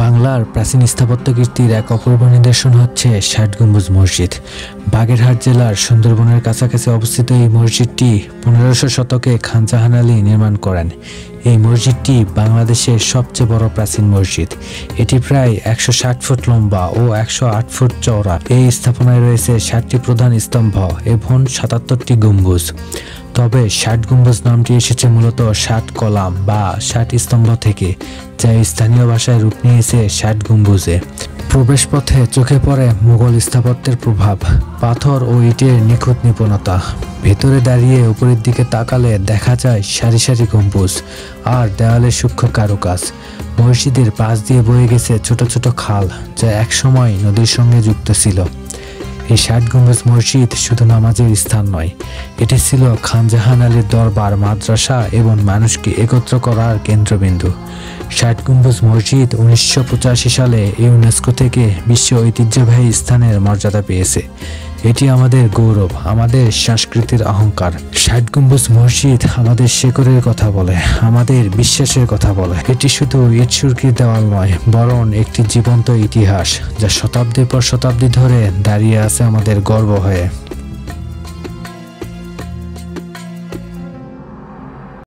বাংলার প্রাচীন স্থাপত্য কীর্তির এক অপূর্ব নিদর্শন হচ্ছে ষাট গম্বুজ মসজিদ। বাগেরহাট জেলার সুন্দরবনের কাছাকাছি অবস্থিত এই মসজিদটি 1500 শতকে খান জাহান আলী নির্মাণ করেন। এই মসজিদটি বাংলাদেশের সবচেয়ে বড় প্রাচীন মসজিদ। এটি প্রায় 160 ফুট লম্বা ও 108 ফুট চওড়া। এই স্থাপনায় রয়েছে 60টি প্রধান স্তম্ভ এবং 77টি গম্বুজ। তবে ষাট গম্বুজ নামটি এসেছে মূলত 60 কলাম বা 60 স্তম্ভ থেকে, যা স্থানীয় ভাষায় রূপ নিয়েছে ষাট গম্বুজে। প্রবেশ পথে চোখে পড়ে মুঘল স্থাপত্যের প্রভাব, পাথর ও ইটের নিখুঁত নিপুণতা। ভেতরে দাঁড়িয়ে উপরের দিকে তাকালে দেখা যায় সারি সারি গম্বুজ আর দেওয়ালের সূক্ষ্ম কারুকাজ। মসজিদের পাশ দিয়ে বয়ে গেছে ছোট ছোট খাল, যা একসময় নদীর সঙ্গে যুক্ত ছিল। এই ষাট গম্বুজ মসজিদ শুধু নামাজের স্থান নয়, এটি ছিল খান জাহান আলীর দরবার, মাদ্রাসা এবং মানুষকে একত্র করার কেন্দ্রবিন্দু। ষাট গম্বুজ মসজিদ 1985 সালে ইউনেস্কো থেকে বিশ্ব ঐতিহ্যবাহী স্থানের মর্যাদা পেয়েছে। এটি আমাদের গৌরব, আমাদের সংস্কৃতির অহংকার। ষাট গম্বুজ মসজিদ আমাদের শেকড়ের কথা বলে, আমাদের বিশ্বাসের কথা বলে। এটি শুধু ইট সুরকির দেওয়াল নয়, বরং একটি জীবন্ত ইতিহাস, যা শতাব্দীর পর শতাব্দী ধরে দাঁড়িয়ে আছে আমাদের গর্ব হয়ে।